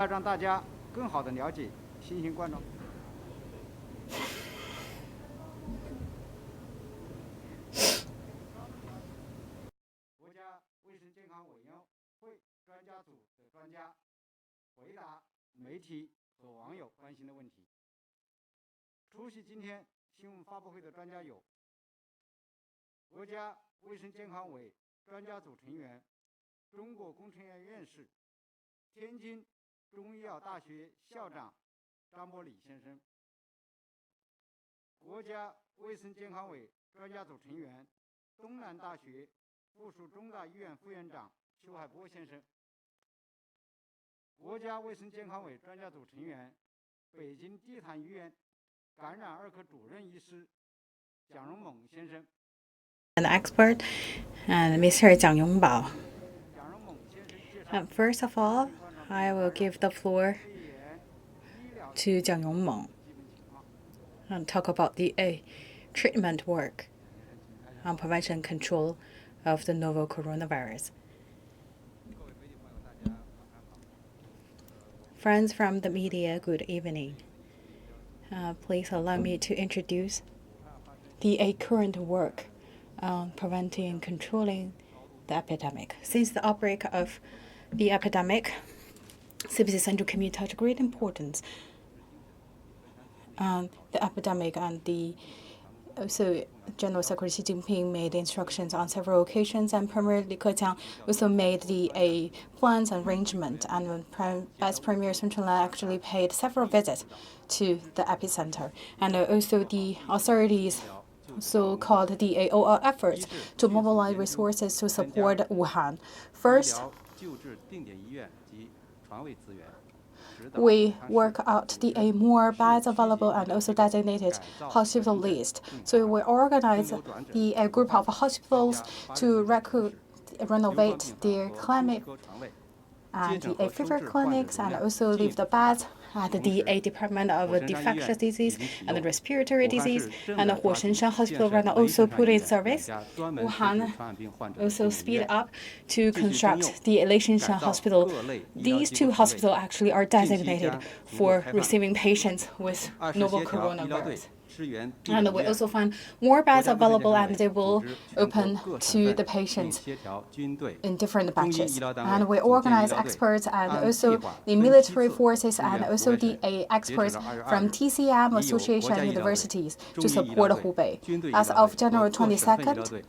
要让大家更好地了解新型冠状。国家卫生健康委员会专家组的专家回答媒体和网友关心的问题。出席今天新闻发布会的专家有国家卫生健康委专家组成员、中国工程院院士、天津中医药大学校长张伯礼先生，国家卫生健康委专家组成员、东南大学附属中大医院副院长邱海波先生，国家卫生健康委专家组成员、北京地坛医院感染二科主任医师蒋荣猛先生。An expert, and Mr. Jiang Yongbao. First of all, I will give the floor to Jiang Yongmeng and talk about the treatment work on prevention and control of the novel coronavirus. Friends from the media, good evening. Please allow me to introduce the current work on preventing and controlling the epidemic. Since the outbreak of the epidemic, CPC Central Committee touched great importance on the epidemic, and also General Secretary Xi Jinping made instructions on several occasions, and Premier Li Keqiang also made the plans and arrangement. And Vice Premier Sun Chunlai actually paid several visits to the epicenter, and also the authorities so-called the all efforts to mobilize resources to support Wuhan. First, we work out the more beds available and also designated hospital list. So we organize a group of hospitals to renovate their clinic and the fever clinics, and also leave the beds at the Department of Infectious Disease and Respiratory Disease, and the Huoshenshan Hospital right now also put in service. Wuhan also speed up to construct the Leishenshan Hospital. These two hospitals actually are designated for receiving patients with novel coronavirus. And we also find more beds available, and they will open to the patients in different batches. And we organize experts and also the military forces and also the experts from TCM association universities to support Hubei. As of January 22nd,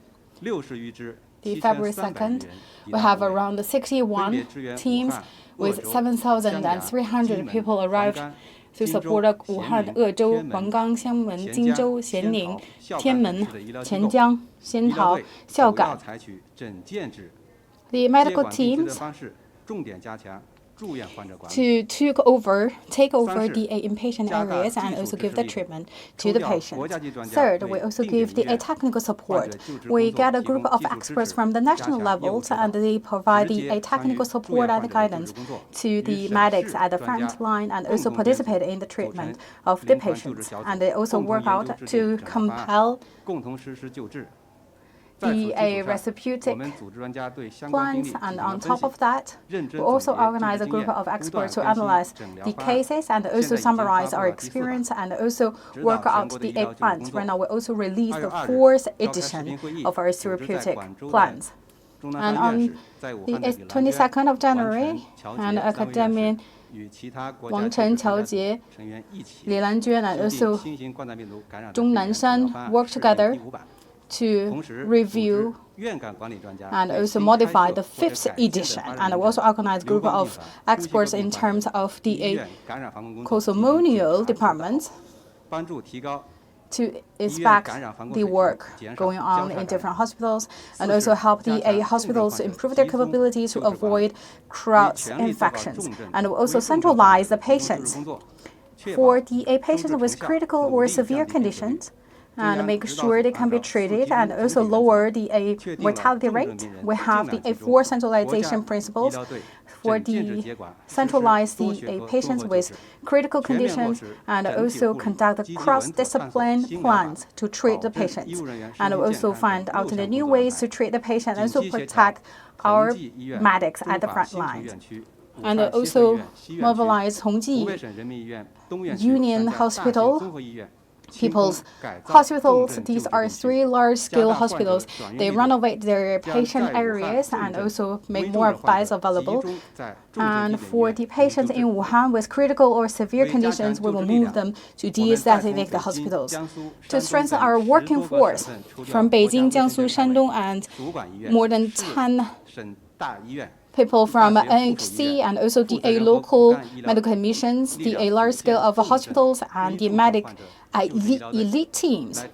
the February 2nd, we have around 61 teams with 7,300 people arrived to support Wuhan, Ezhou, Huanggang, Xiangmen, Jingzhou, Xianing, Tianmen, Qianjiang, Xiantao, Xiaogan. The medical teams to take over the inpatient areas and also give the treatment to the patients. Third, we also give the technical support. We get a group of experts from the national levels, and they provide the technical support and guidance to the medics at the front line, and also participate in the treatment of the patients. And they also work out to compile the therapeutic plans, and on top of that, we also organize a group of experts to analyze the cases and also summarize our experience and also work out the plans. Right now, we also released the 4th edition of our therapeutic plans. And on the 22nd of January, an academic Wang Chen, Qiao Jie, Li Lanjuan, and also Zhong Nanshan worked together to review and also modify the 5th edition. And we also organized a group of experts in terms of the cosmonial departments to inspect the work going on in different hospitals, and also help the hospitals to improve their capabilities to avoid cross infections. And we also centralize the patients for the patients with critical or severe conditions, and make sure they can be treated and also lower the mortality rate. We have the 4 centralization principles for the centralize the patients with critical conditions, and also conduct the cross-discipline plans to treat the patients, and also find out the new ways to treat the patient and also protect our medics at the front lines. and also mobilize Hongji Union Hospital, People's Hospitals. These are 3 large-scale hospitals. They renovate their patient areas and also make more beds available. And for the patients in Wuhan with critical or severe conditions, we will move them to these designated hospitals. To strengthen our working force from Beijing, Jiangsu, Shandong, and more than 10 people from NHC and also DA local medical missions, DA large scale of hospitals, and the elite teams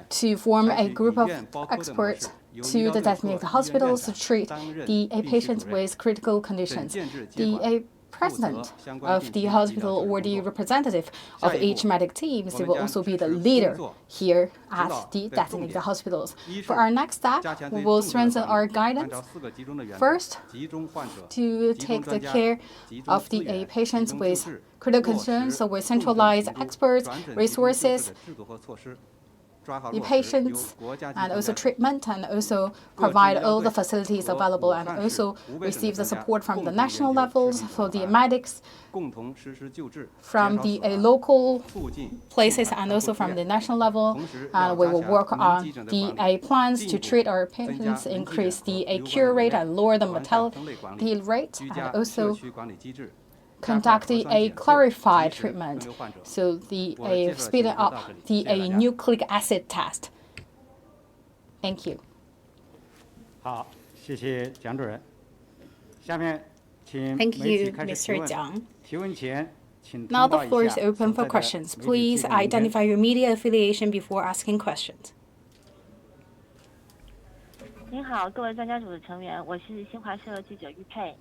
to form a group of experts to the designated hospitals to treat the patients with critical conditions. The president of the hospital or the representative of each medic team, they will also be the leader here at the designated hospitals. For our next step, we will strengthen our guidance. First, to take the care of the patients with critical concerns, so we centralize experts, resources, the patients, and also treatment, and also provide all the facilities available, and also receive the support from the national levels for the medics, from the local places, and also from the national level. And we will work on the plans to treat our patients, increase the cure rate, and lower the mortality rate, and also conducting a clarified treatment, so the speed up the nucleic acid test. Thank you. 好，谢谢蒋主任。下面请 Thank 媒体 you, 开始 Mr. 提问。 Jiang. 提问前，请 Now 通 the 报 floor 一 is 下 open 所 for 在的 questions. 媒体 Please 机构名称。 identify your media affiliation before asking questions. 您好，各位专家组的成员，我是新华社记者玉佩。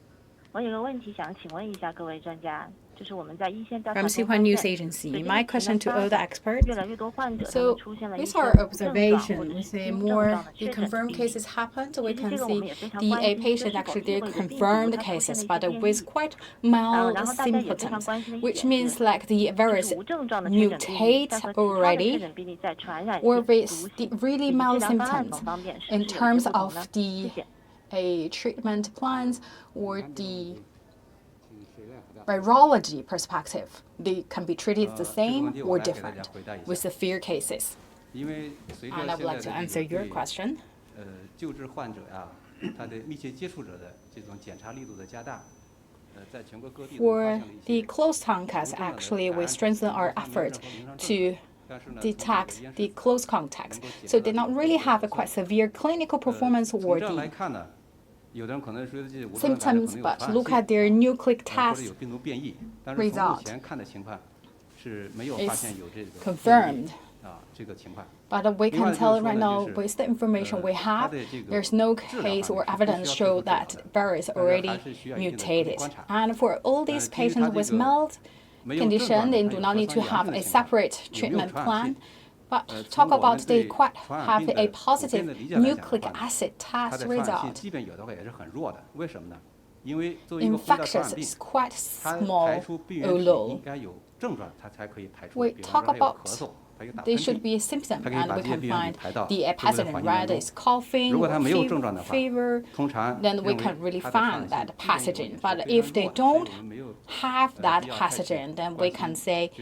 我有个问题想请问一下各位专家，就是我们在一线调查 From 中 Xinhua 发 News 现， Agency, my question to all the 越 experts. 来越多患者他 So 们出现了一 with 些 our 无症状或 observation, 者 we 是 see 轻症 more 状的 the 确诊 confirmed 病例。 cases happen, so we 其实 can 这个我们 see 也非常 the 关心，这 patient 是否 actually 是 they're 会的病毒 confirmed 它出现 cases, 了一 but 些变 with 异。 quite mild 然后大家也非常 symptoms, 关心的一 which 点 means 是， like the 就 virus 是无症状的确诊病例， mutate 在和其他的确 already, 诊病例在传染 or 性、 with 毒 the 性 really 以及治 mild 疗方案 symptoms 等方面是 in 不是有一些 terms 不同 of 呢？ the 谢谢。 treatment plans or the virology perspective. They can be treated the same or different with severe cases. And I would like to answer your question. 救治患者呀，他的密切接触者的这种检查力度的加大，在全国各地 For the close contacts, actually, we strengthen our effort to detect the close contacts. So they not really have a quite severe clinical performance or the symptoms, but look at their nucleic test result. It's confirmed. But we can tell right now, with the information we have, there's no case or evidence show that virus already mutated. And for all these patients with mild condition, they do not need to have a separate treatment plan. But talk about they quite have a positive nucleic acid test result. Infectious is quite small or low. We talk about they should be a symptom, and we can find the pathogen, whether it's coughing or fever, then we can really find that pathogen. But if they don't have that pathogen, then we can say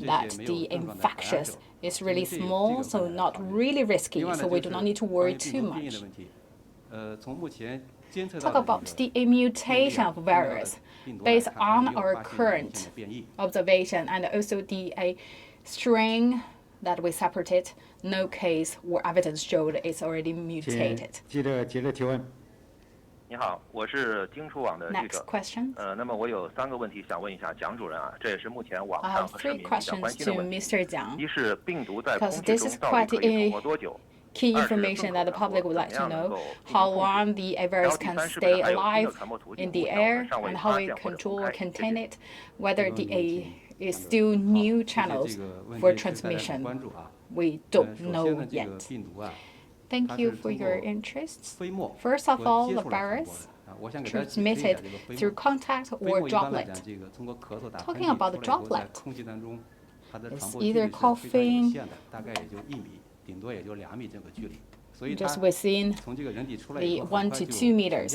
that the infectious is really small, so not really risky, so we do not need to worry too much. Talk about the mutation of virus based on our current observation and also the strain that we separated, no case or evidence showed it's already mutated. 记者接着提问。你好，我是京楚网的记 Next 者。question. 那么我有3个问题想问一下蒋主任啊，这也是目前网 I 上 have 和市 3民比较 questions 关心 to 的问题。 Mr. Jiang. 一是病毒在 Because 空气 this 中 is 到底 quite 可以 a 存活多久？ Key 二是 information 更 that 口 the 传 public 播 would 怎 like 么 to 样能 know 够 how 控制？ long the 然 virus 后第 can 三是不是 stay 还有新的 alive 传播途 in 径， the 目前我 air 们尚未 and how 发 we 现或者公 control or 开？谢 contain 谢。 it, whether the is still new channels for transmission. We don't know yet. Thank you for your interests. First of all, the virus transmitted through contact or droplet. Talking about the droplet, it's either coughing, just within the 1 to 2 meters.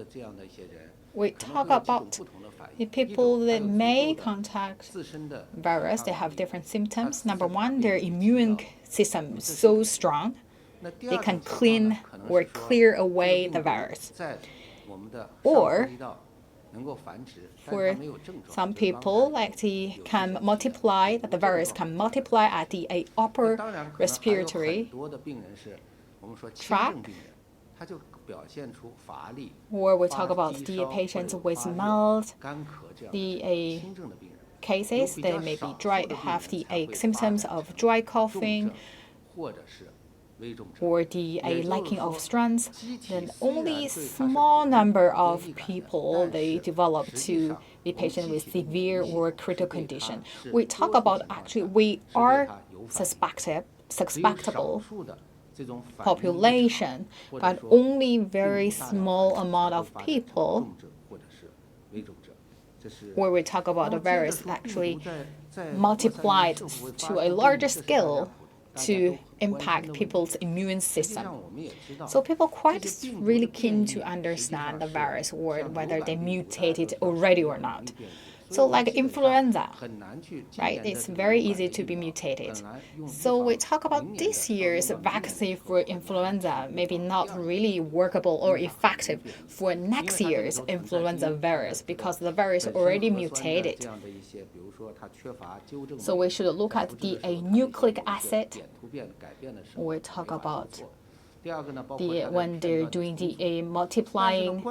的这样的一些人， we 可能 talk 会有几种 about 不同的反 the 应。 people 一 that 种还有 may 足够的 contact 自身的 virus, 抗 they 抗 have 力 different 它 symptoms. 自 Number 身把 one, 病 their 毒击 immune 掉。 system is 这是 so 一种 strong, 那第 they 二 can 种情况呢， clean 可能 or 是说 clear 这个 away 病 the 毒 virus. 在我们的上 Or 呼吸道能够繁殖，但是 For 它没有症状。 some 就是刚才 people, like they 有一 can 些提的 multiply, 有 that the 这个 virus 状 can 况。 multiply at the 那 upper 当然可能还有很 respiratory 多的病人是我们说轻 tract, 症病人，他就表现出乏力、 or we 发 talk about 低 the 烧或者 patients 有 with 发热、 mild 干咳这样 the 的轻症的病人。 cases, 有比 they 较 may be 少数 dry, 的病 have 人 the 才会发 symptoms 展 of 成 dry 重 coughing 症或者是 or the lacking of strength, then only small number of people they develop to be patient with severe or critical condition. We talk about actually we are suspectable population, but only very small amount of people where we talk about the virus actually multiplied to a larger scale to impact people's immune system. So people quite really keen to understand the virus or whether they mutated already or not. So like influenza, right? It's very easy to be mutated. So we talk about this year's vaccine for influenza, maybe not really workable or effective for next year's influenza virus because the virus already mutated. So we should look at the nucleic acid. We talk about when they're doing the multiplying,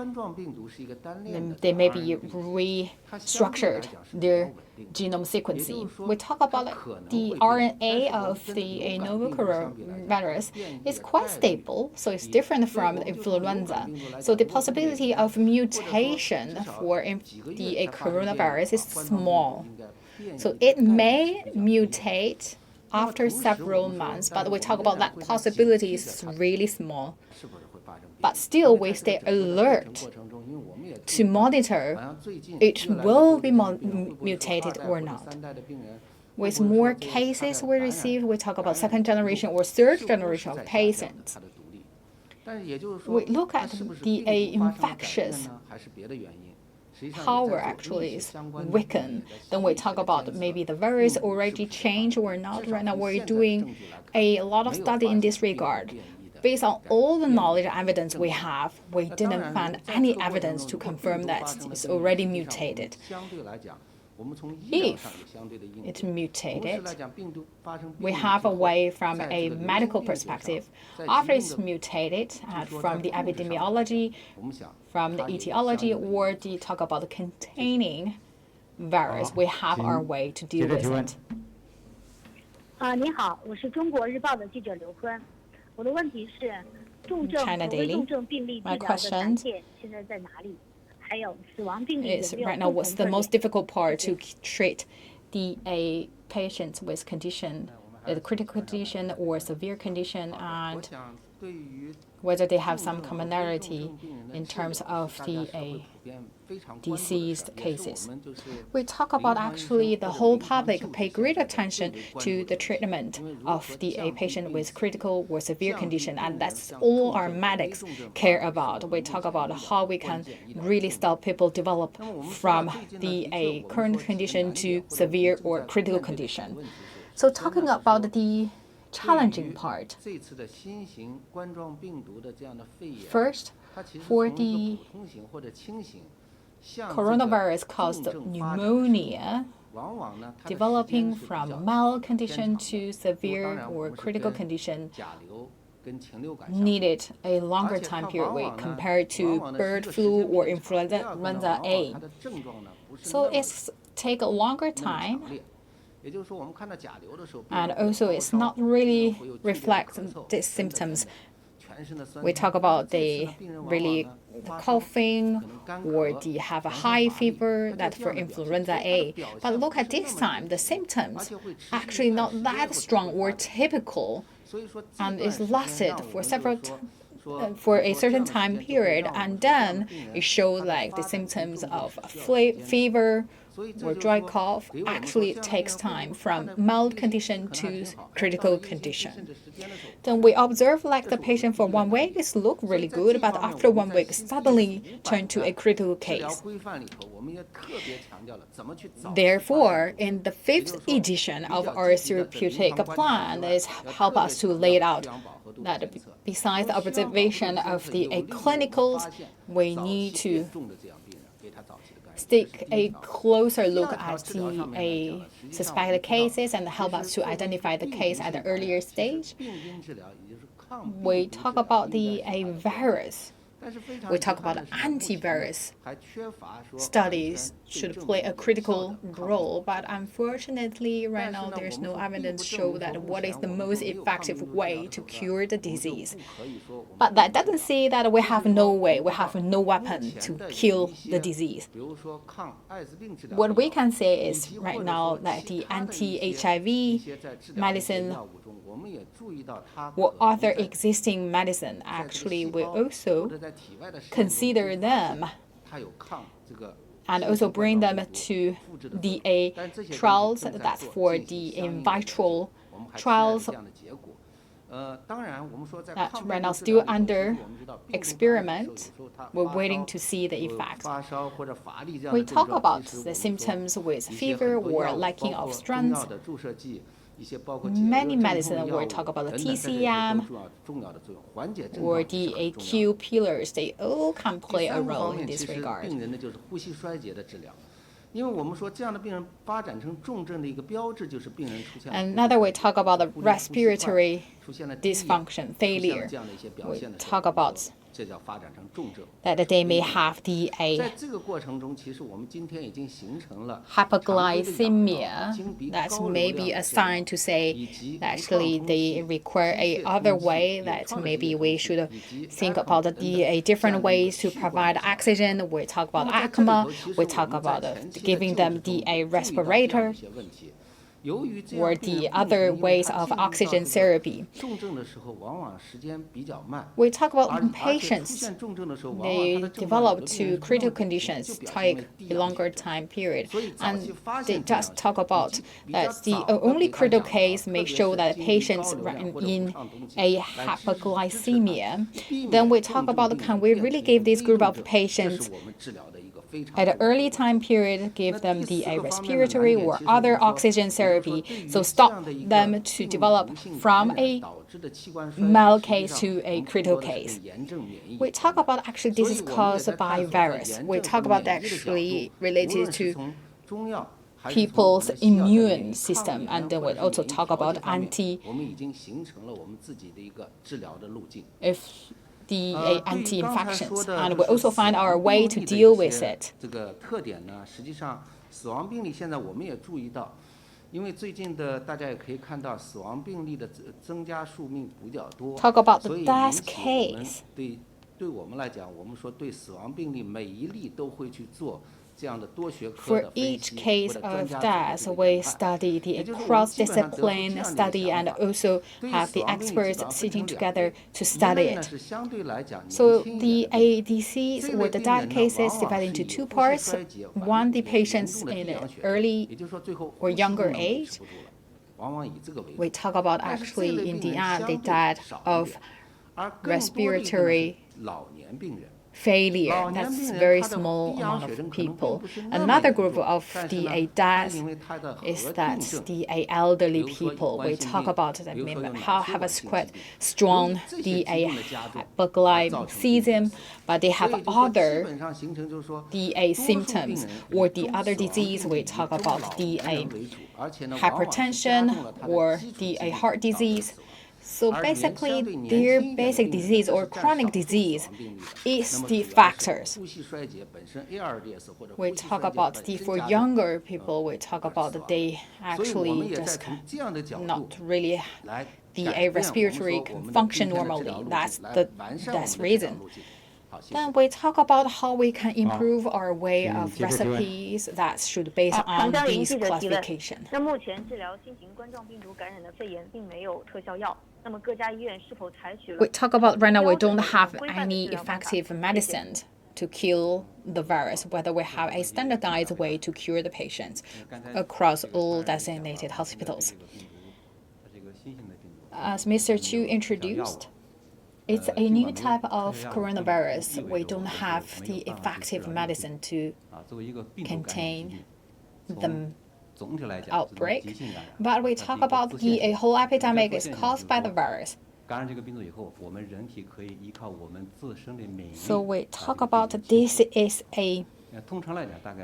then they may be restructured their genome sequencing. We talk about the RNA of the novel coronavirus is quite stable, so it's different from the influenza. So the possibility of mutation for the coronavirus is small. So it may mutate after several months, but we talk about that possibility is really small. But still, we stay alert to monitor it will be mutated or not. With more cases we receive, we talk about second generation or third generation of patients. We look at the infectious power actually is weakened. Then we talk about maybe the virus already changed or not. Right now we're doing a lot of study in this regard. Based on all the knowledge and evidence we have, we didn't find any evidence to confirm that it's already mutated. If it mutated, we have a way from a medical perspective. After it's mutated, from the epidemiology, from the etiology, or the talk about the containing virus, we have our way to deal with it. 你好，我是中国日报的记者刘欢。我的问题是，重症和危重症病例治疗的难点现在在哪里？ Is right now what's the most difficult part to treat the patients with condition, the critical condition or severe condition, and whether they have some commonality in terms of the diseased cases. We talk about actually the whole public pay great attention to the treatment of the patient with critical or severe condition, and that's all our medics care about. We talk about how we can really stop people develop from the current condition to severe or critical condition. So talking about the challenging part. First, for the coronavirus caused pneumonia, developing from mild condition to severe or critical condition needed a longer time period compared to bird flu or influenza A. So it's take a longer time. And also it's not really reflect the symptoms. We talk about the really coughing or the have a high fever, that for influenza A. But look at this time, the symptoms actually not that strong or typical, and it's lasted for for a certain time period, and then it showed like the symptoms of fever or dry cough. Actually it takes time from mild condition to critical condition. Then we observe like the patient for 1 week is look really good, but after 1 week suddenly turn to a critical case. Therefore, in the 5th edition of our therapeutic plan is help us to lay it out that besides the observation of the clinicals, we need to take a closer look at the suspected cases and help us to identify the case at the earlier stage. We talk about the virus We talk about antivirus studies should play a critical role, but unfortunately, right now there's no evidence show that what is the most effective way to cure the disease. But that doesn't say that we have no way, we have no weapon to kill the disease. What we can say is right now that the anti-HIV medicine or other existing medicine, actually we also consider them and also bring them to DA trials. That's for the in vitro trials that right now still under experiment. We're waiting to see the effects. We talk about the symptoms with fever or lacking of strength. Many medicine will talk about the TCM or the AQ pillars. They all can play a role in this regard. Another way talk about the respiratory dysfunction, failure. We talk about that they may have the hypoglycemia. That may be a sign to say that actually they require a other way, that maybe we should think about the different ways to provide oxygen. We talk about ECMO. We talk about giving them the respirator or the other ways of oxygen therapy. We talk about patients. They develop to critical conditions, take a longer time period. And they just talk about that the only critical case may show that patients in a hypoglycemia. Then we talk about, can we really give this group of patients at an early time period, give them the respiratory or other oxygen therapy, so stop them to develop from a mild case to a critical case. We talk about actually this is caused by virus. We talk about actually related to people's immune system, and then we also talk about anti-infections, and we also find our way to deal with it. Talk about the death case. For each case of death, we study the cross-discipline study and also have the experts sitting together to study it. So the disease or the death cases divided into two parts. One, the patients in early or younger age. We talk about actually in the end the death of respiratory failure. That's a very small amount of people. Another group of the death is that the elderly people. We talk about that how have a quite strong the hypoglycemia, but they have other the symptoms or the other disease. We talk about the hypertension or the heart disease. So basically, their basic disease or chronic disease is the factors. We talk about for younger people, we talk about that they actually just not really the respiratory function normally. That's reason. Then we talk about how we can improve our way of recipes that should base on these classification. We talk about right now we don't have any effective medicine to kill the virus, whether we have a standardized way to cure the patients across all designated hospitals. As Mr. Chu introduced, it's a new type of coronavirus. We don't have the effective medicine to contain the outbreak, but we talk about the whole epidemic is caused by the virus. So we talk about this is a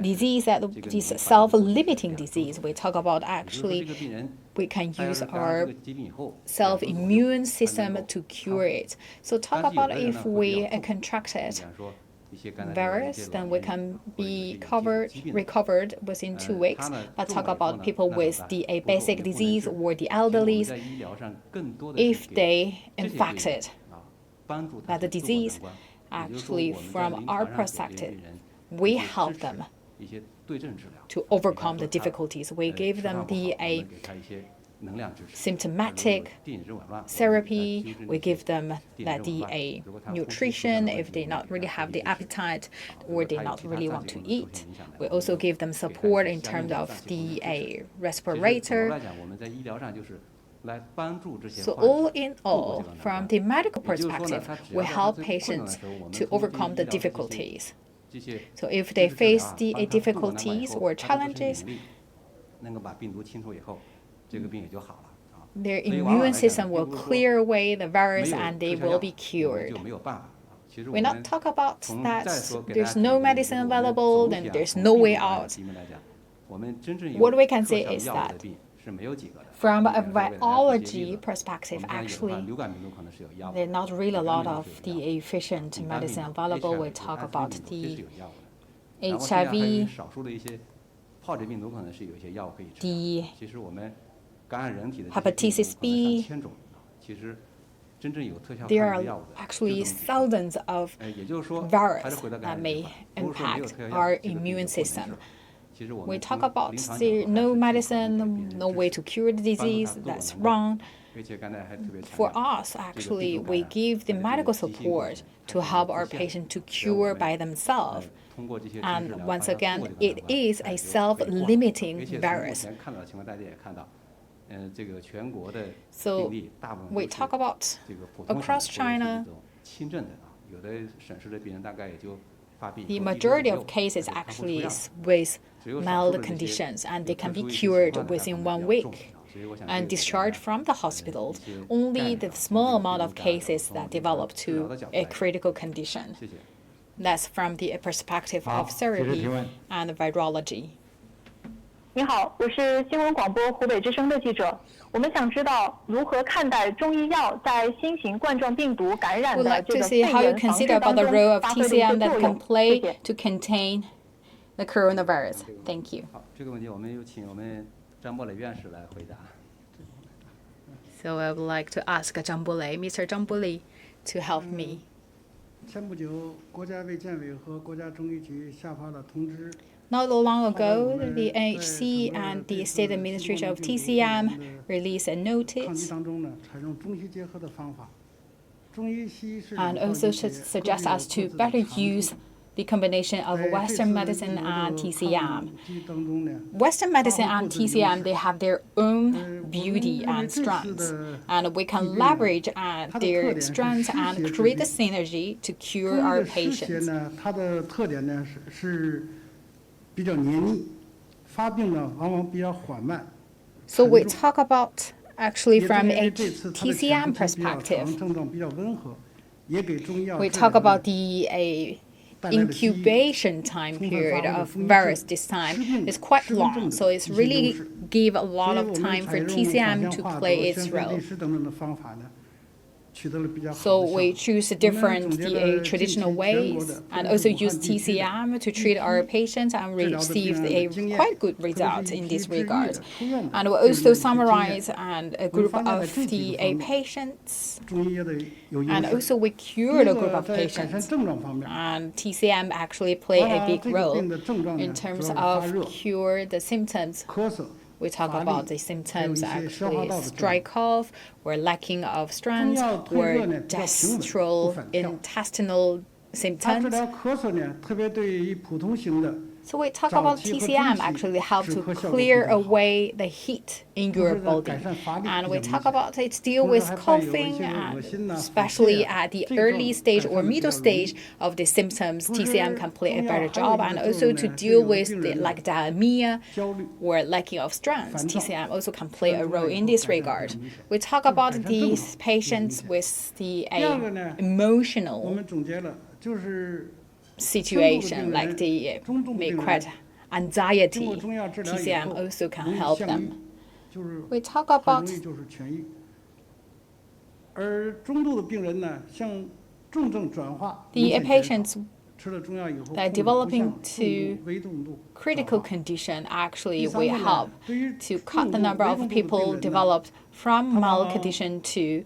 disease that is self-limiting disease. We talk about actually we can use our self-immune system to cure it. So talk about if we contracted virus, then we can be recovered within 2 weeks. But talk about people with the basic disease or the elderly, if they infected by the disease, actually from our perspective, we help them to overcome the difficulties. We give them the symptomatic therapy. We give them the nutrition if they not really have the appetite or they not really want to eat. We also give them support in terms of the respirator. So all in all, from the medical perspective, we help patients to overcome the difficulties. So if they face the difficulties or challenges, their immune system will clear away the virus and they will be cured. We not talk about that there's no medicine available, then there's no way out. What we can say is that from a virology perspective, actually, there are not really a lot of the efficient medicine available. We talk about the HIV, the hepatitis B. There are actually thousands of viruses that may impact our immune system. We talk about no medicine, no way to cure the disease. That's wrong. For us, actually, we give the medical support to help our patients to cure by themselves. And once again, it is a self-limiting virus. So we talk about across China, the majority of cases actually is with mild conditions, and they can be cured within 1 week and discharged from the hospital. Only the small amount of cases that develop to a critical condition. That's from the perspective of therapy and virology. 你好，我是新闻广播湖北之声的记者。我们想知道如何看待中医药在新型冠状病毒感染的这个肺炎防治当中发挥的一些作用。谢谢。 to contain the coronavirus. Thank you. 好，这个问题我们有请我们张伯磊院士来回答。 So I would like to ask Mr. Zhang Buli, to help me. 前不久，国家卫健委和国家中医局下发了通知。 Not long ago, the NHC and the State Administration of TCM released a notice and also suggest us to better use the combination of Western medicine and TCM. Western medicine and TCM, they have their own beauty and strengths, and we can leverage their strengths and create a synergy to cure our patients. 比较黏腻，发病呢往往比较缓慢。 So we talk about actually from a TCM perspective. We talk about the incubation time period of virus this time is quite long, so it's really give a lot of time for TCM to play its role. So we choose different traditional ways and also use TCM to treat our patients and receive a quite good result in this regard. And we also summarize a group of the patients, and also we cured a group of patients. And TCM actually play a big role in terms of cure the symptoms. We talk about the symptoms actually is dry cough, or lacking of strength, or gastrointestinal symptoms. So we talk about TCM actually help to clear away the heat in your body. And we talk about it deal with coughing, and especially at the early stage or middle stage of the symptoms, TCM can play a better job. And also to deal with like diarrhea or lacking of strength, TCM also can play a role in this regard. We talk about these patients with the emotional situation, like they may quite anxiety, TCM also can help them. We talk about the patients that are developing to critical condition. Actually, we help to cut the number of people developed from mild condition to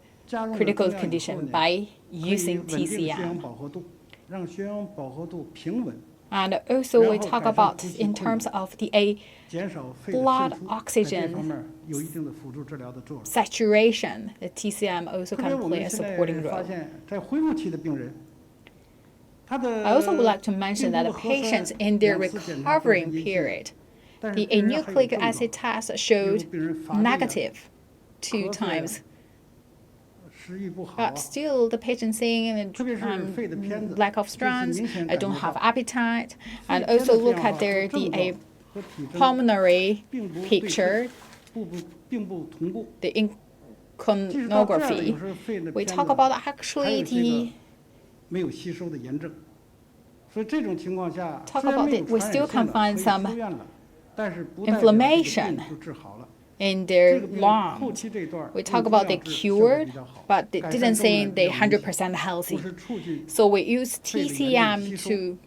critical condition by using TCM. And also we talk about in terms of the blood oxygen saturation, the TCM also can play a supporting role. I also would like to mention that the patients in their recovering period, the nucleic acid test showed negative 2 times. But still, the patient saying lack of strength, I don't have appetite, and also look at their pulmonary picture, the iconography. We talk about actually we still can find some inflammation in their lungs. We talk about they cured, but they didn't say they're 100% healthy. So we use TCM to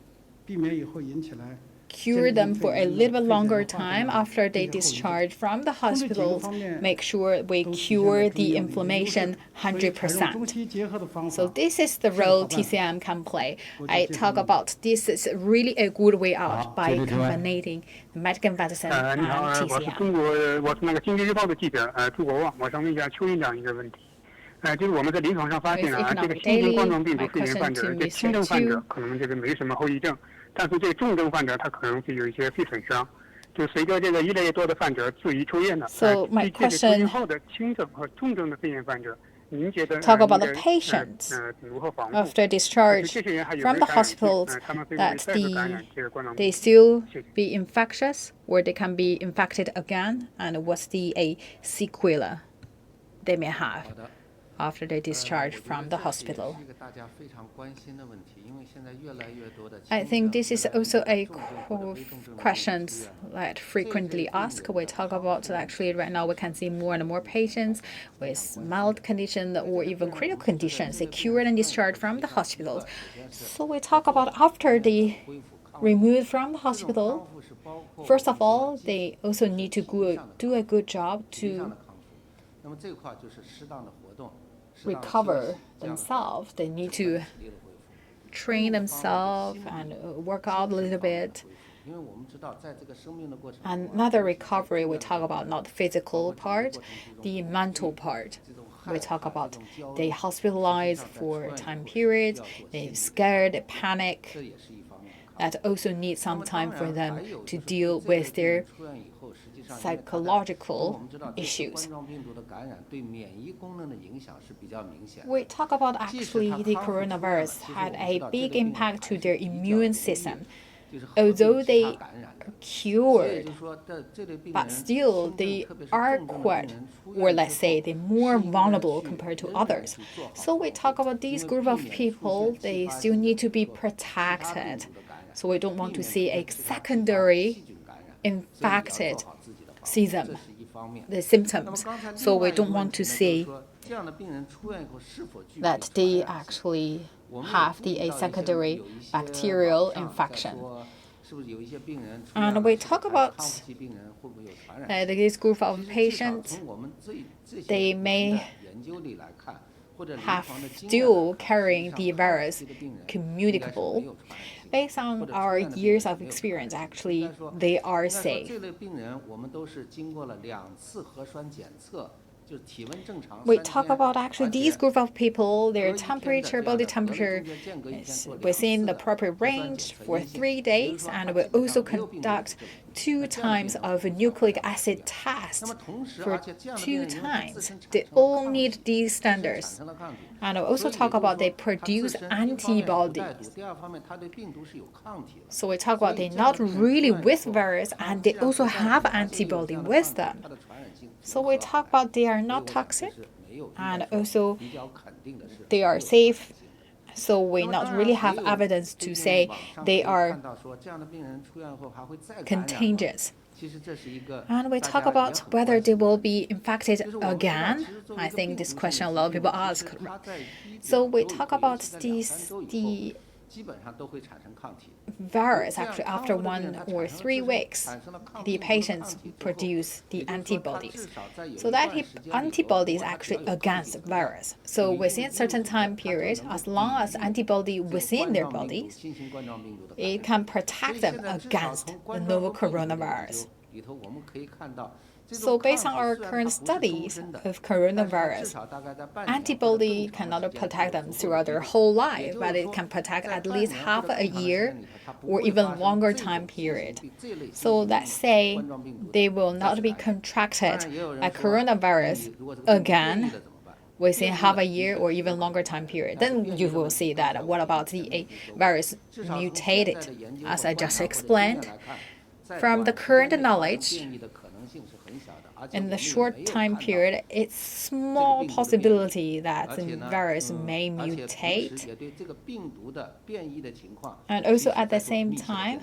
cure them for a little bit longer time after they discharge from the hospital. Make sure we cure the inflammation 100%. So this is the role TCM can play. I talk about this is really a good way out by combining medical medicine and TCM. 我是那个《经济日报》的记者，朱国旺，我想问一下邱院长一个问题。就是我们在临床上发现啊，这个新型冠状病毒肺炎患者，这轻症患者可能这个没什么后遗症。 但是这个重症患者他可能会有一些肺损伤，就随着这个越来越多的患者自愈出院了。So my question talk about the patients after discharge from the hospitals that they still be infectious or they can be infected again, and what's the sequela they may have after they discharge from the hospital. I think this is also a question that frequently asked. We talk about actually right now we can see more and more patients with mild condition or even critical conditions, they cured and discharged from the hospitals. So we talk about after they removed from the hospital, first of all, they also need to do a good job to recover themselves. They need to train themselves and work out a little bit. Another recovery we talk about not the physical part, the mental part. We talk about they hospitalized for time periods, they're scared, they panic. That also needs some time for them to deal with their psychological issues. We talk about actually the coronavirus had a big impact to their immune system. Although they cured, but still they are quite, or let's say they're more vulnerable compared to others. So we talk about these group of people, they still need to be protected. So we don't want to see a secondary infected the symptoms. So we don't want to see that they actually have the secondary bacterial infection. And we talk about this group of patients, they may have still carrying the virus communicable. Based on our years of experience, actually, they are safe. We talk about actually these group of people, their temperature, body temperature is within the proper range for 3 days, and we also conduct 2 times of a nucleic acid test for 2 times. They all need these standards. And we also talk about they produce antibodies. So we talk about they're not really with virus and they also have antibody with them. So we talk about they are not toxic and also they are safe So we not really have evidence to say they are contagious. And we talk about whether they will be infected again. I think this question a lot of people ask. So we talk about the virus. Actually, after 1 or 3 weeks, the patients produce the antibodies. So that antibodies actually against virus. So within a certain time period, as long as antibody within their bodies, it can protect them against the novel coronavirus. So based on our current studies of coronavirus, antibody cannot protect them throughout their whole life, but it can protect at least half a year or even longer time period. So let's say they will not be contracted a coronavirus again within half a year or even longer time period. Then you will see that what about the virus mutated, as I just explained. From the current knowledge, in the short time period, it's small possibility that the virus may mutate. And also at the same time,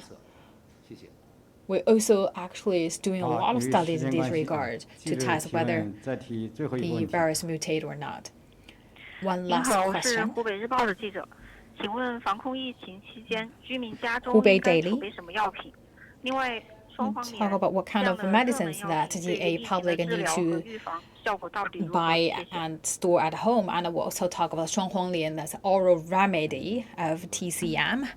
we also actually is doing a lot of studies in this regard to test whether the virus mutate or not. One last question. Hubei Daily. Talk about what kind of medicines that the public need to buy and store at home, and we'll also talk about Shuanghuanglian, that's oral remedy of TCM,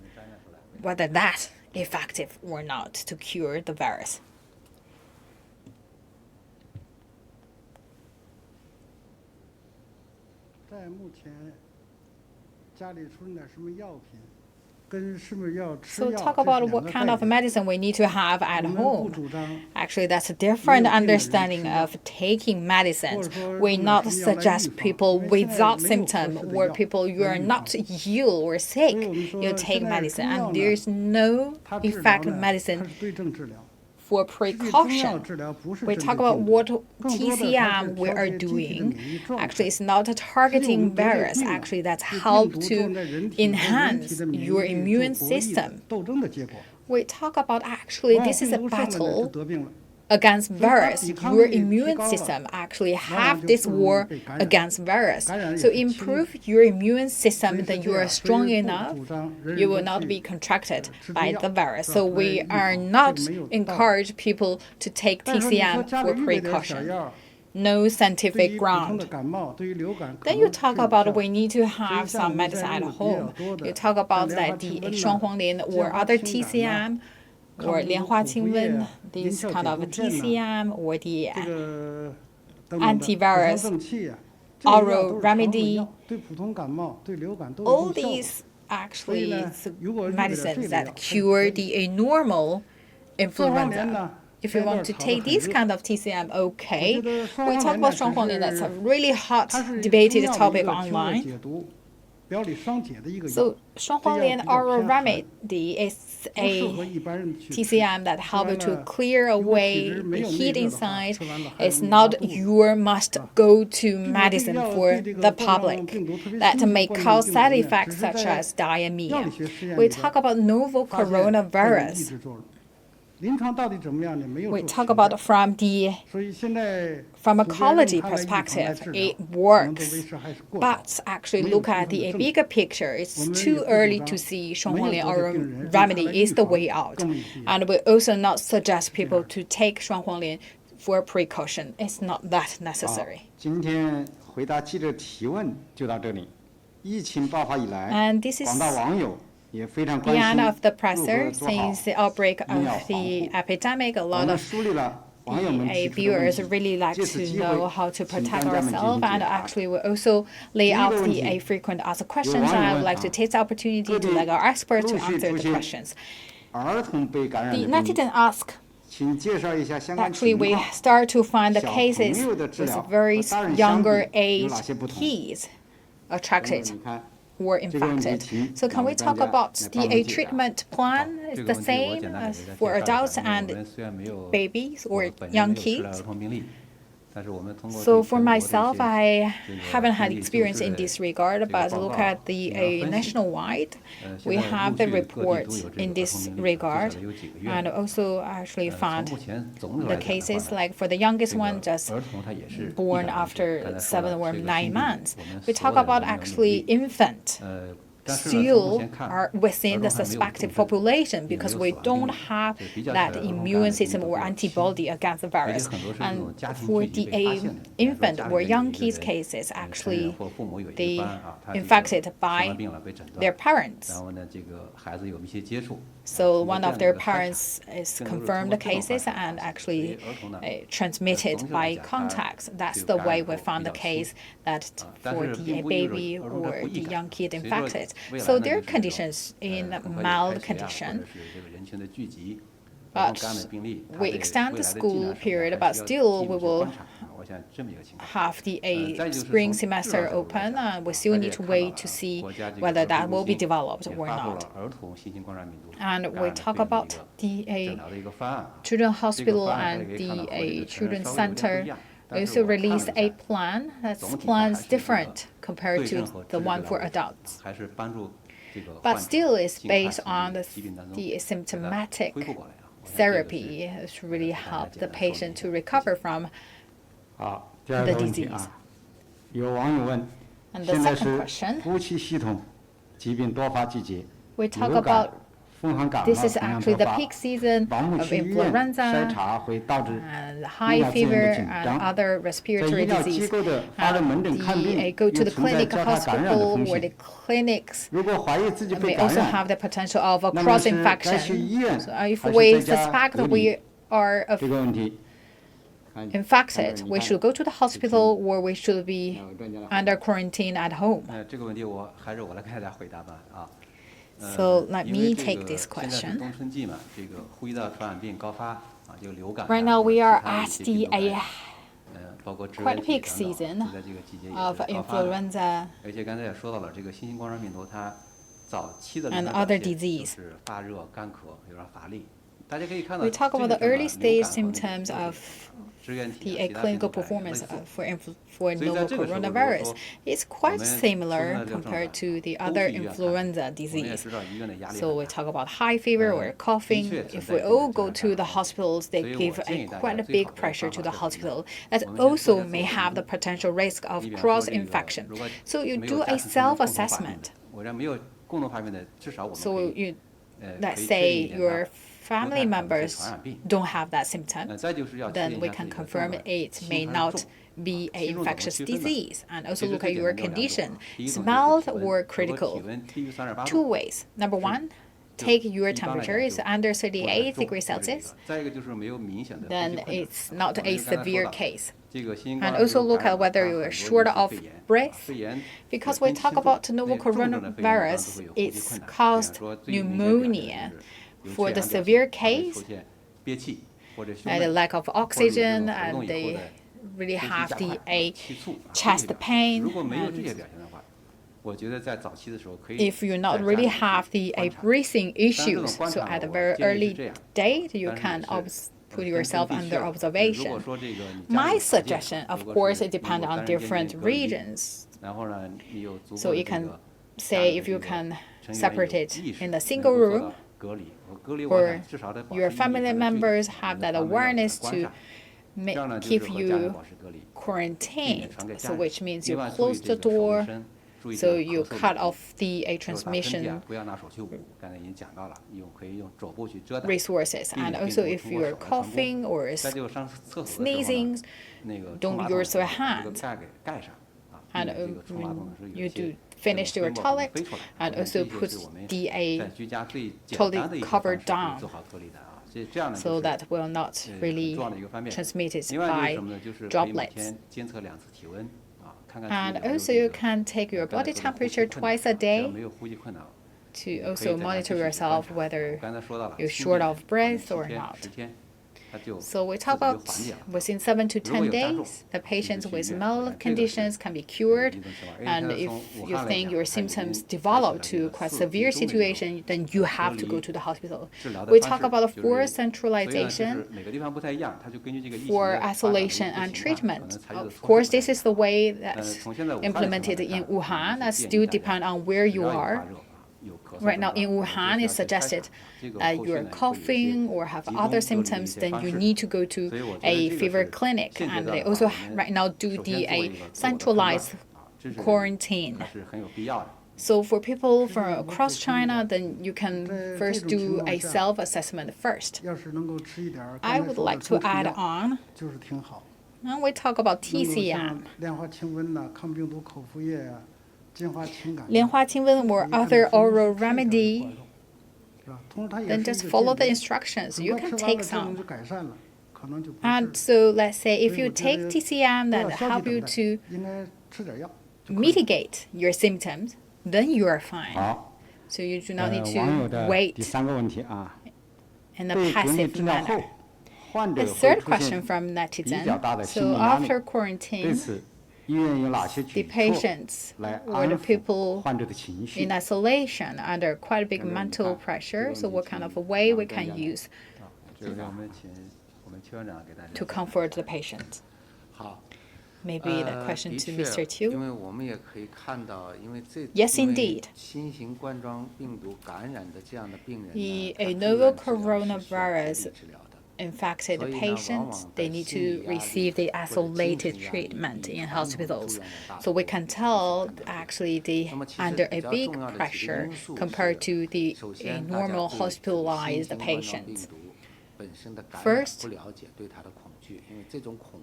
whether that's effective or not to cure the virus. So talk about what kind of medicine we need to have at home. Actually, that's a different understanding of taking medicines. We not suggest people without symptom or people you are not ill or sick, you take medicine. And there's no effective medicine for precaution. We talk about what TCM we are doing. Actually, it's not a targeting virus. Actually, that's help to enhance your immune system. We talk about actually this is a battle against virus. Your immune system actually have this war against virus. So improve your immune system, then you are strong enough, you will not be contracted by the virus. So we are not encourage people to take TCM for precaution. No scientific ground. Then you talk about we need to have some medicine at home. You talk about that the Shuanghuanglian or other TCM or 莲花清瘟, this kind of TCM, or the antivirus, oral remedy, all these actually medicines that cure the normal influenza. If you want to take this kind of TCM, okay. We talk about Shuanghuanglian, that's a really hot debated topic online. So Shuanghuanglian oral remedy is a TCM that helps to clear away the heat inside. It's not your must go-to medicine for the public that may cause side effects such as diarrhea. We talk about novel coronavirus. We talk about from the pharmacology perspective, it works. But actually look at the bigger picture. It's too early to see Shuanghuanglian oral remedy is the way out. And we also not suggest people to take Shuanghuanglian for precaution. It's not that necessary. And this is the end of the presser. Since the outbreak of the epidemic, a lot of the viewers really like to know how to protect ourselves, and actually we also lay out the frequent asked questions. I would like to take the opportunity to let our experts to answer the questions. The netizen ask, actually we start to find the cases with very younger age kids attracted or infected. So can we talk about the treatment plan is the same as for adults and babies or young kids? So for myself, I haven't had experience in this regard, but look at the nationwide, we have the report in this regard, and also actually found the cases like for the youngest one just born after 7 or 9 months. We talk about actually infant still are within the suspected population because we don't have that immune system or antibody against the virus. And for the infant or young kids cases, actually they infected by their parents. So one of their parents is confirmed cases and actually transmitted by contacts. That's the way we found the case that for the baby or the young kid infected. So their conditions in mild condition. But we extend the school period, but still we will have the spring semester open. We still need to wait to see whether that will be developed or not. And we talk about the Children's Hospital and the Children's Center. We also released a plan. That plan is different compared to the one for adults. But still is based on the symptomatic therapy to really help the patient to recover from the disease. And the second question, we talk about this is actually the peak season of influenza and high fever and other respiratory disease. And go to the clinic, hospital, or the clinics may also have the potential of a cross-infection. So if we suspect that we are infected, we should go to the hospital or we should be under quarantine at home. So let me take this question. Right now we are at the quite peak season of influenza and other disease. We talk about the early stage symptoms of the clinical performance for novel coronavirus. It's quite similar compared to the other influenza disease. So we talk about high fever or coughing. If we all go to the hospitals, they give quite a big pressure to the hospital. That also may have the potential risk of cross-infection. So you do a self-assessment. So let's say your family members don't have that symptom, then we can confirm it may not be an infectious disease. And also look at your condition. It's mild or critical. 2 ways. Number 1, take your temperature. It's under 38 degrees Celsius. Then it's not a severe case. And also look at whether you are short of breath. Because we talk about novel coronavirus, it's caused pneumonia. For the severe case, the lack of oxygen, and they really have the chest pain. If you not really have the breathing issues, so at a very early date, you can put yourself under observation. My suggestion, of course, it depends on different regions. So you can say if you can separate it in a single room, or your family members have that awareness to keep you quarantined, so which means you close the door, so you cut off the transmission resources. And also if you're coughing or sneezing, don't use your hands. And you do finish your toilet and also put the toilet cover down, so that will not really transmit it by droplets. And also you can take your body temperature twice a day to also monitor yourself whether you're short of breath or not. So we talk about within 7 to 10 days, the patients with mild conditions can be cured. And if you think your symptoms develop to quite severe situation, then you have to go to the hospital. We talk about forced centralization for isolation and treatment. Of course, this is the way that's implemented in Wuhan. That still depends on where you are. Right now in Wuhan, it's suggested that you're coughing or have other symptoms, then you need to go to a fever clinic. And they also right now do a centralized quarantine. So for people from across China, then you can first do a self-assessment first. I would like to add on. Now we talk about TCM. 莲花清瘟 or other oral remedy, then just follow the instructions. You can take some. And so let's say if you take TCM that help you to mitigate your symptoms, then you are fine. So you do not need to wait in a passive manner. The third question from netizen. So after quarantine, the patients or the people in isolation under quite a big mental pressure. So what kind of a way we can use to comfort the patient? Maybe the question to Mr. Qiu. Yes, indeed. The novel coronavirus infected patients, they need to receive the isolated treatment in hospitals. So we can tell actually they under a big pressure compared to the normal hospitalized patients. First,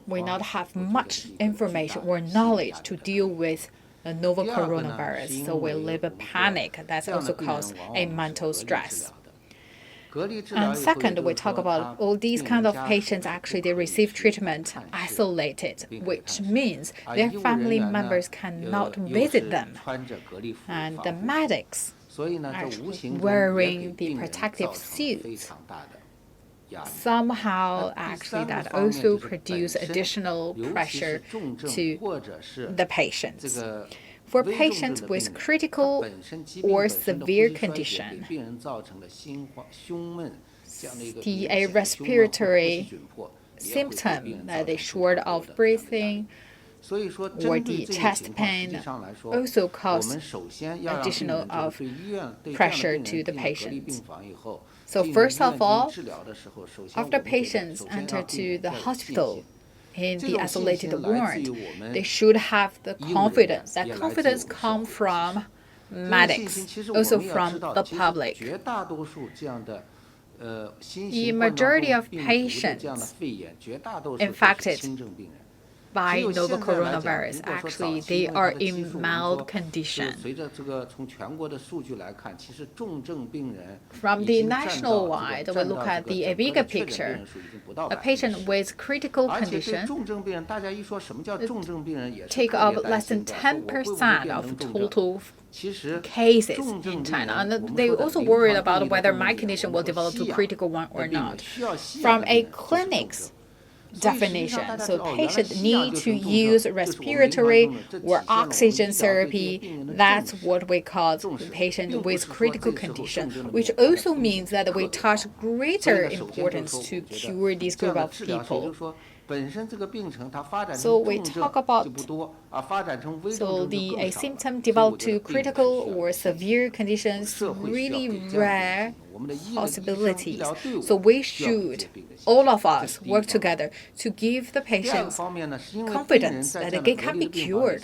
we not have much information or knowledge to deal with the novel coronavirus. So we live a panic. That's also caused a mental stress. And second, we talk about all these kind of patients, actually they receive treatment isolated, which means their family members cannot visit them. And the medics actually wearing the protective suits somehow actually that also produce additional pressure to the patients. For patients with critical or severe condition, the respiratory symptom, the short of breathing, or the chest pain also cause additional of pressure to the patient. So first of all, after patients enter to the hospital, in the isolated ward, they should have the confidence. That confidence comes from medics, also from the public. The majority of patients infected by novel coronavirus, actually, they are in mild condition. From the national-wide, we look at the bigger picture. A patient with critical condition take up less than 10% of total cases in China. And they also worried about whether my condition will develop to critical one or not. From a clinic's definition. So patients need to use respiratory or oxygen therapy. That's what we call patient with critical condition, which also means that we attach greater importance to cure this group of people. So we talk about the symptom developed to critical or severe conditions, really rare possibilities. So we should, all of us, work together to give the patients confidence that they can be cured.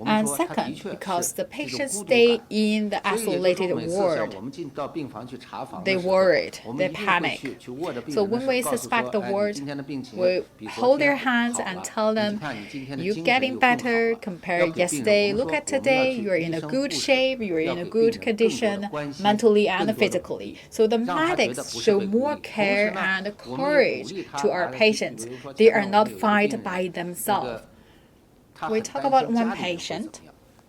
And second, because the patients stay in the isolated ward, they worried, they panic. So when we suspect the ward, we hold their hands and tell them, you're getting better compared yesterday. Look at today, you're in a good shape, you're in a good condition, mentally and physically. So the medics show more care and courage to our patients. They are not fight by themselves. We talk about one patient.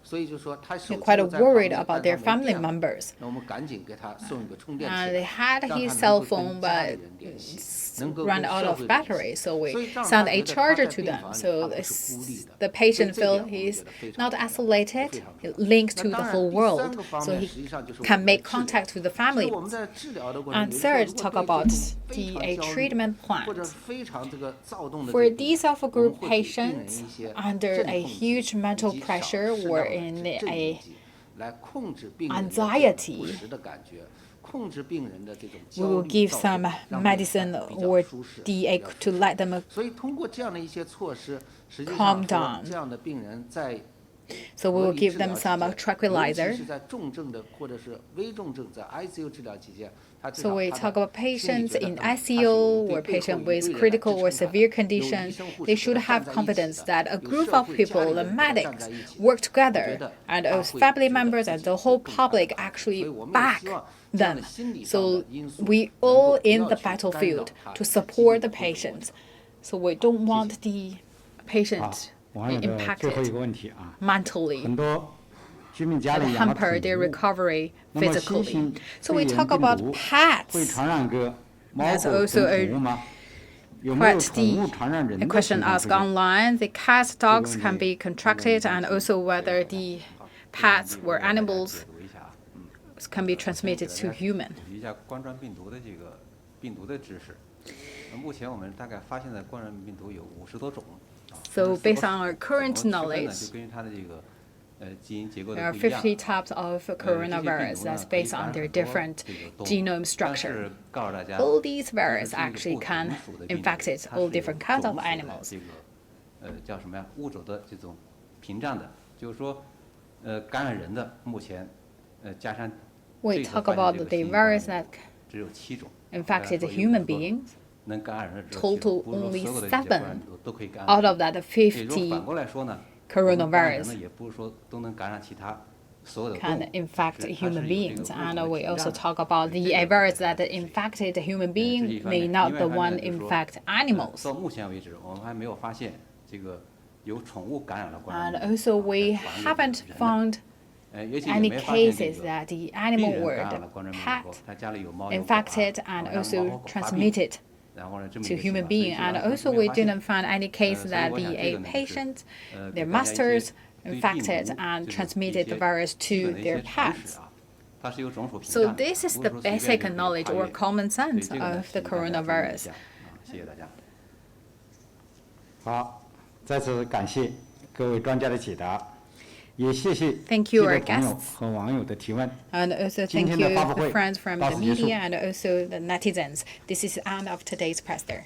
quite worried about their family members. 那我们赶紧给他送一个充电器， And they had 让他 his 能 cell 够 phone, 跟家里 but 人联系，能够 ran 跟 out 社 of 会联 battery, 系。 so we 所以让 sent 他 a 觉得他 charger 在 to 病 them. 房里 So 他不是孤立的。 the 所以 patient 这点 feel 我们 he's 觉得非常 not 重要， isolated, 非常重要。 linked 那 to the 当然 whole 第 world, 三个方 so 面 he 实际上就是我 can 们的 make 治疗。 contact with the 所以 family. 我们在治疗的过程 And 中，有的时候 third, 如果 talk 对 about 这种非 the 常 a 焦虑 treatment 或者 plan. 非常这个躁动的 For 这种 these alpha 我们 group 会给病人 patients 一些 under 镇 a 痛剂 huge 以 mental 及少 pressure 适 or 量的 in 镇定 a 剂，来控制病人的这种 anxiety, 不适的感觉，控制病人的这种 we 焦 will 虑 give 躁 some 动，让病人 medicine 感觉比较 or 舒适， DA 比较 to 舒 let 适。 them 所以通过这样的一些措施，实际 calm 上说 down. 这样的病人在 So we 隔 will 离 give 治疗 them 期 some 间，尤 tranquilizer. 其是在重症的或者是危重症在 ICU 治疗期间，他至 So 少 we 他 talk 的 about 心里 patients 觉得 in 他是 ICU 有 or 对背后 patient 有 with 一堆人来 critical 支 or 撑他的， severe 有医 condition. 生护 They 士和 should 他 have 站在一起 confidence 的， that a 有 group 社 of 会家 people, 里 the 人和他站 medics, 在一起的， work 我觉 together, 得 and 他 as 会 family 觉得 members 自 and 己 the 是 whole 更大的 public 帮助。所 actually 以我们也 back 希望这样 them. 的心理上 So 的因素 we 能够 all 不 in 要 the 去干 battlefield 扰他 to 在疾病 support 的 the 恢复过程。 patients. So we don't 谢 want 谢。 the patient 网友的最后一 impacted 个问题啊， mentally 很多居民家 and 里养了 hamper 宠 their 物， recovery 那么新 physically. 型 So 肺 we 炎 talk 病 about 毒会 pets. 传染给猫 There's 狗 also 等 a 宠物吗？有没有 quite 宠物 the 传染人 a 的 question 情况 asked 出现？ online. The cats, dogs can 这个问题 be contracted, and also whether the pets or animals 解读一下啊。 can be transmitted to human. 普及一下冠状病毒的这个病毒的知识。目前我们大概发现的冠状病毒有50多种。 So based on our 怎 current 么区分呢？ knowledge, 就根据它的这个基因结构 there 的 are 不一样。 50 types of coronavirus that's based on their different genome 但 structure. 是告诉大家， All these 这 viruses 是一个 actually 不 can 同属的病毒 infect 它 all 是有 different kinds 种 of 属的 animals. 这个叫什么呀？物种的这种屏障的，就是说感染人的目前加上 We 这次 talk 发现 about 这个 the 新冠 virus 病 that 毒只有7种。 infected 所以 human 说 beings. 能感染人只有7种， Total 不是说 only 所有的这些冠状 7病毒都可以感染 out 人。 of that 也就是说反 50过来说呢， coronavirus 呢也不是说都能感染其他所有的动 can 物， infect 它是 human 有这 beings. 个物种 And 的 we 屏 also 障的。 talk about 这 the 个 virus 大 that 家注意。 infected the human 这是一 being 方 may 面。 not 另外 the 一方 one 面就是说 infect animals. 到目前为止，我们还没有发现这个有宠物感染了冠 And 状病毒。 also we 在防 haven't 御人的 found 尤其也 any 没发现这 cases 个 that the 病 animal 人 were 感染 the 了冠状病 pet 毒，他家里有猫有狗 infected and 然后让猫 also 和狗发病 transmitted 然后呢这么 to 一个情 human 况，所以 being. 基 And 本上 also 都没 we 发现。 didn't find any case 所以 that 我想 the 这 a 个呢就是 patient, 给 their 大家一些 masters 对病 infected 毒 and 这种 transmitted 一 the 些 virus 基 to 本的一些 their 常 pets. 识啊，它是有种属屏 So 障的， this is 不 the 是说随 basic 便就可以 knowledge 跨 or 越。 common 所以 sense 这个呢 of the 请大家注意一 coronavirus. 下谢谢大家。好，再次感谢各位专家的解答，也谢谢 Thank 记 you, 者 our 朋友 guests. 和网友的提问。 And also 今 thank 天的 you 发布 the 会 friends from 到 the 此结束。 media and also the netizens. This is the end of today's press there.